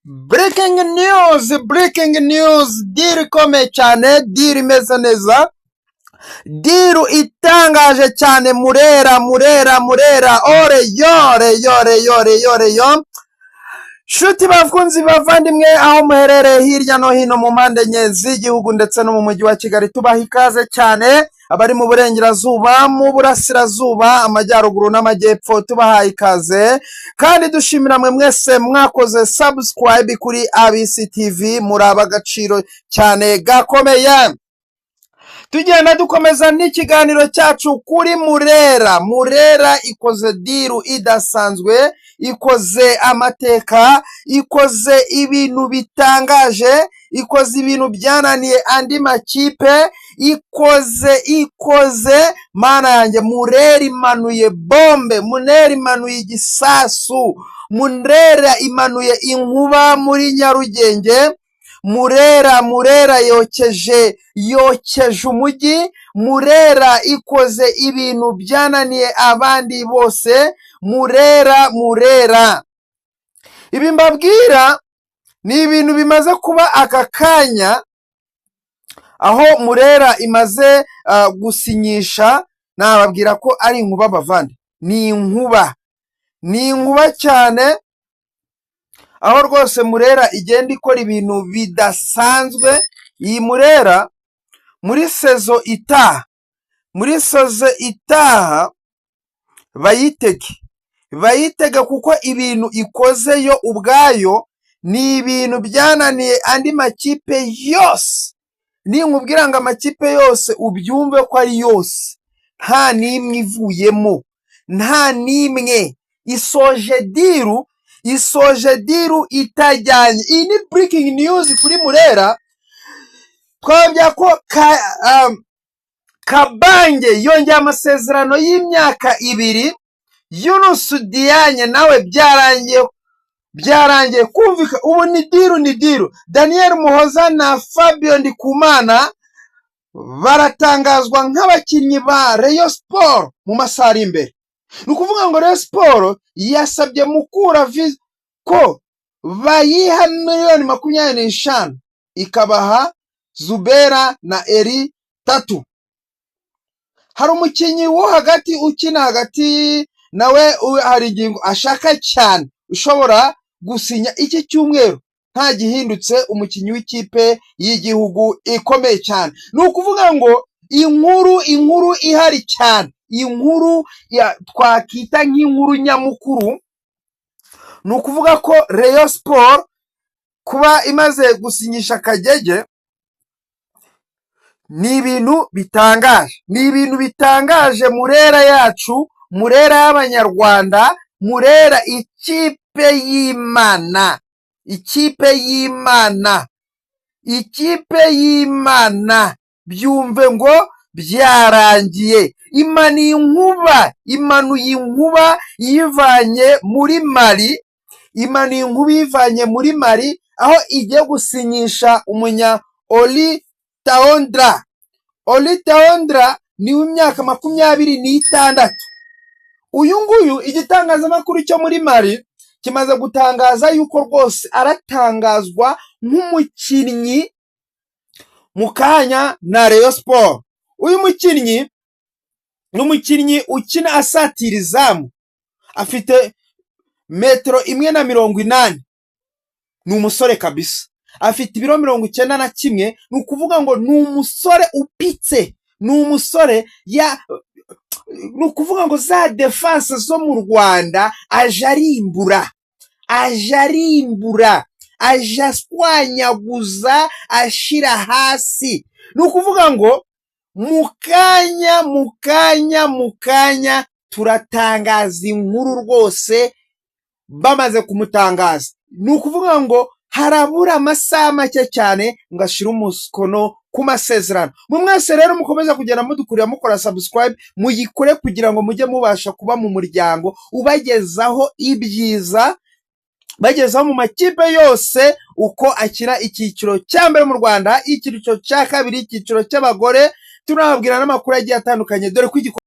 Breaking news, deal ikomeye cyane, deal imeze neza, deal itangaje cyane. Murera, yo. Shuti bakunzi bavandimwe, aho muherereye hirya no hino mu mpande enye z'igihugu ndetse no mu mujyi wa Kigali, tubaha ikaze cyane. Abari mu burengerazuba, mu burasirazuba, amajyaruguru n'amajyepfo, tubaha ikaze. Kandi dushimira mwe mwese mwakoze subscribe kuri ABC TV, muraba agaciro cyane gakomeye. Tugenda dukomeza n'ikiganiro cyacu kuri Murera ikoze diru idasanzwe, ikoze amateka, ikoze ibintu bitangaje, ikoze ibintu byananiye andi makipe, ikoze mana yanjye. Murera imanuye bombe, Murera imanuye igisasu, Murera imanuye inkuba muri Nyarugenge. Murera yokeje umujyi. Murera ikoze ibintu byananiye abandi bose. Murera ibi mbabwira ni ibintu bimaze kuba aka kanya, aho Murera imaze gusinyisha. Nababwira ko ari inkuba bavandi, ni inkuba cyane, aho rwose Murera igenda ikora ibintu bidasanzwe. Iyi Murera muri sezo itaha bayitega kuko ibintu ikoze yo ubwayo ni ibintu byananiye andi makipe yose. Ninkubwira ngo amakipe yose ubyumve ko ari yose, nta nimwe ivuyemo, nta nimwe isoje diru itajyanye. Iyi ni breaking news kuri Murera. Twabya ko Kabange yongeye amasezerano y'imyaka 2. Yunus Diagne nawe byarangiye kumvika. Ubu ni diru. Daniel Muhoza na Fabio Ndikumana baratangazwa nk'abakinnyi ba Rayon Sport mu masaha ari imbere. Nukuvuga ngo Rayon Sport yasabye Mukura ko bayiha miliyoni 25 ikabaha Zubera na Eri 3. Hari umukinnyi wo hagati ukina hagati nawe hari ingingo ashaka cyane, ushobora gusinya iki cyumweru nta gihindutse, umukinnyi w'ikipe y'igihugu ikomeye cyane. Nukuvuga ngo inkuru ihari cyane, inkuru twakita nk'inkuru nyamukuru, nukuvuga ko Rayon Sport kuba imaze gusinyisha Kagege ni ibintu bitangaje. Murera yacu, Murera y'Abanyarwanda, Murera ikipe y'Imana. Byumve ngo byarangiye. Imanuye inkuba yivanye muri Mali, aho igiye gusinyisha umunya Oli Taondra ni w'imyaka 26. Uyu nguyu igitangazamakuru cyo muri Mali kimaze gutangaza yuko rwose aratangazwa nk'umukinnyi mu kanya na Rayon Sport. Uyu mukinnyi n'umukinnyi ukina asatira izamu, afite 1.80 m. Ni umusore kabisa, afite ibiro 91. Nukuvuga ngo ni umusore upitse, ni umusore nukuvuga ngo za defense zo mu Rwanda ajarimbura, ajaswanyaguza, ashira hasi. Nukuvuga ngo mukanya turatangaza inkuru rwose bamaze kumutangaza. Nukuvuga ngo harabura amasaha make cyane ngashira umukono ku masezerano. Mwese rero mukomeza kugenda mudukurira mukora subscribe, muyikore kugira ngo mujye mubasha kuba mu muryango ubagezaho ibyiza, bagezaho mu makipe yose uko akira icyiciro cya mbere mu Rwanda, icyiciro cya kabiri, icyiciro cy'abagore. Tunababwira n'amakuru agiye atandukanye, dore ko